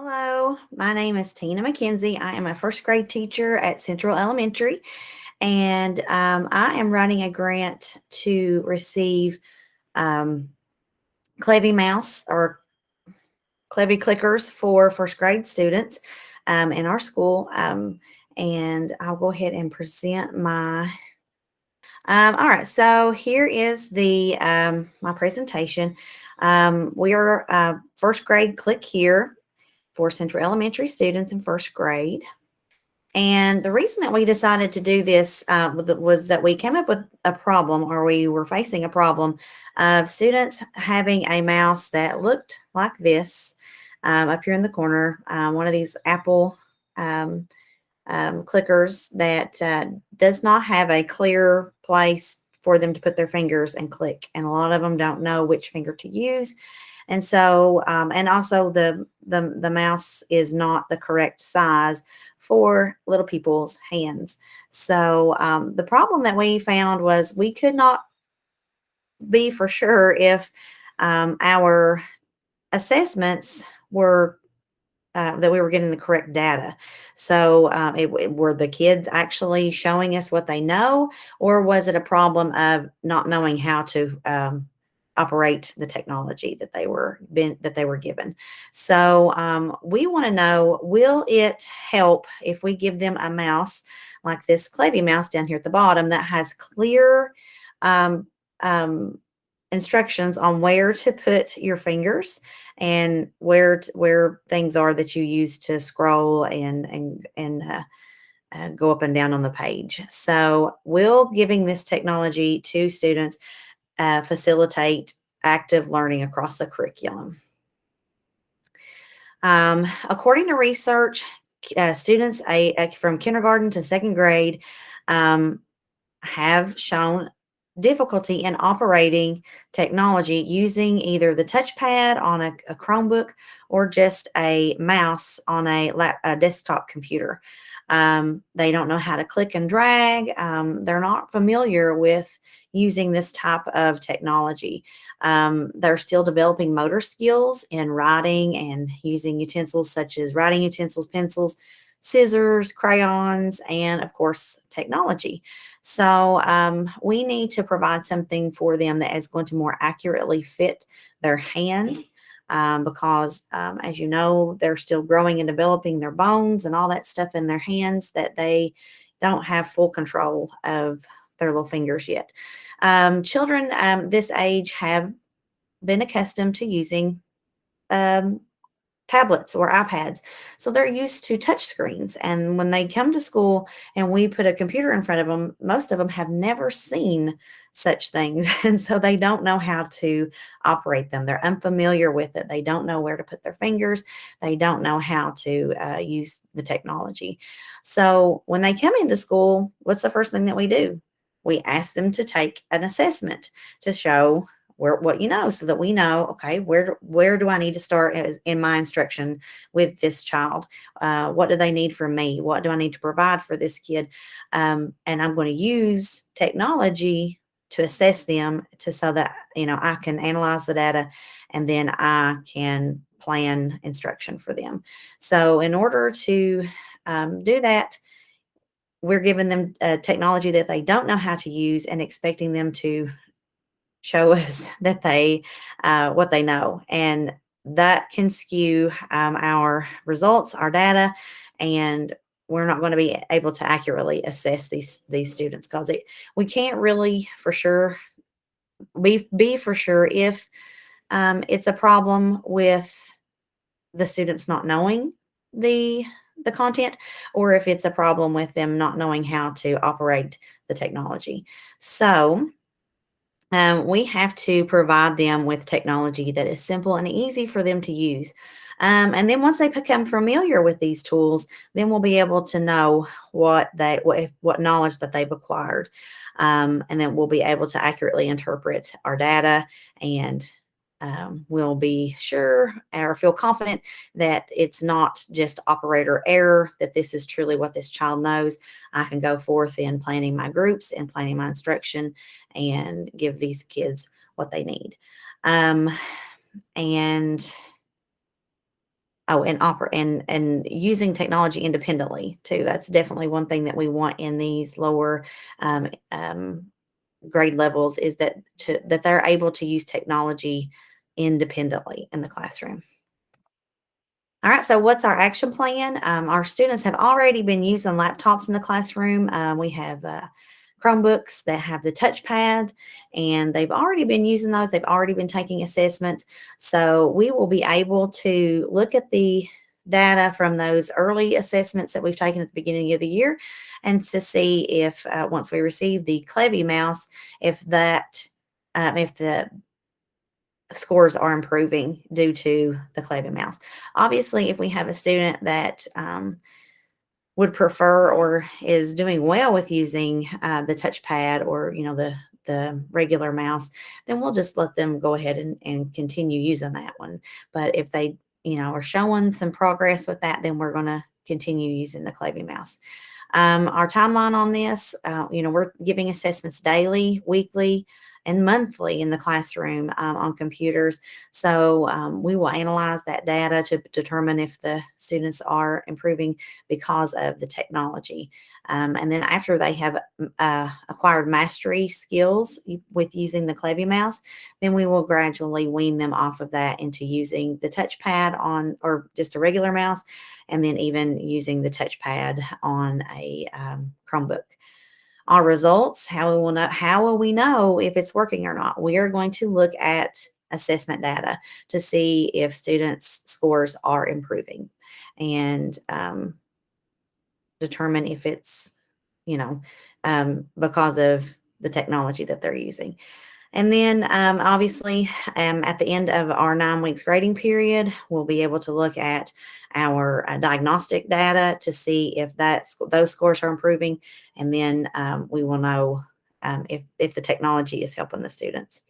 Hello, my name is Tina Mckenzie. I am a first grade teacher at Central Elementary, and I am writing a grant to receive um, Clevy Mouse or Clevy clickers for first grade students in our school. And I'll go ahead and present my. All right, so here is the my presentation. We are first grade. Click here for Central Elementary students in first grade. And the reason that we decided to do this was that we came up with a problem, or we were facing a problem of students having a mouse that looked like this up here in the corner, one of these Apple um, clickers that does not have a clear place for them to put their fingers and click. And a lot of them don't know which finger to use. And so, and also the mouse is not the correct size for little people's hands. So the problem that we found was we could not be for sure if our assessments were that we were getting the correct data. So, were the kids actually showing us what they know, or was it a problem of not knowing how to operate the technology that they were given? So, we want to know: will it help if we give them a mouse like this Clavy mouse down here at the bottom that has clear um, um, instructions on where to put your fingers and where things are that you use to scroll and go up and down on the page. So, will giving this technology to students facilitate active learning across the curriculum? According to research, students from kindergarten to second grade um, have shown difficulty in operating technology using either the touchpad on a Chromebook or just a mouse on a desktop computer. They don't know how to click and drag. They're not familiar with using this type of technology. They're still developing motor skills in writing and using utensils such as writing utensils, pencils, scissors, crayons, and of course, technology. So we need to provide something for them that is going to more accurately fit their hand. Because, as you know, they're still growing and developing their bones and all that stuff in their hands that they don't have full control of their little fingers yet. Children this age have been accustomed to using um, tablets or iPads. So they're used to touch screens. And when they come to school and we put a computer in front of them, most of them have never seen such things. And so they don't know how to operate them. They're unfamiliar with it. They don't know where to put their fingers. They don't know how to use the technology. So when they come into school, what's the first thing that we do? We ask them to take an assessment to show what you know, so that we know, okay, where do I need to start in my instruction with this child? What do they need from me? What do I need to provide for this kid? And I'm going to use technology to assess them so that I can analyze the data and then I can plan instruction for them. So in order to do that, we're giving them technology that they don't know how to use and expecting them to show us that they what they know, and that can skew our results, our data, and we're not going to be able to accurately assess these students because we can't really for sure be for sure if it's a problem with the students not knowing the the content, or if it's a problem with them not knowing how to operate the technology. So we have to provide them with technology that is simple and easy for them to use. And then once they become familiar with these tools, then we'll be able to know what knowledge that they've acquired, and then we'll be able to accurately interpret our data, and we'll be sure or feel confident that it's not just operator error, that this is truly what this child knows. I can go forth in planning my groups and planning my instruction and give these kids what they need. And Oh, and using technology independently too. That's definitely one thing that we want in these lower um, um, grade levels is that they're able to use technology independently in the classroom. All right, so what's our action plan? Our students have already been using laptops in the classroom. We have Chromebooks that have the touchpad, and they've already been using those. They've already been taking assessments. So we will be able to look at the data from those early assessments that we've taken at the beginning of the year and to see if, once we receive the Clevy Mouse, if if the scores are improving due to the Clevy Mouse. Obviously, if we have a student that would prefer or is doing well with using the touchpad or the regular mouse, then we'll just let them go ahead and continue using that one. But if they are showing some progress with that, then we're going to continue using the Clevy Mouse. Our timeline on this, we're giving assessments daily, weekly, and monthly in the classroom on computers. So we will analyze that data to determine if the students are improving because of the technology. And then after they have acquired mastery skills with using the Clevy Mouse, then we will gradually wean them off of that into using the touchpad or just a regular mouse, and then even using the touchpad on a Chromebook. Our results, how will we know if it's working or not? We are going to look at assessment data to see if students' scores are improving and determine if it's, because of the technology that they're using. And then obviously at the end of our 9 weeks grading period, we'll be able to look at our diagnostic data to see if those scores are improving. And then we will know if the technology is helping the students.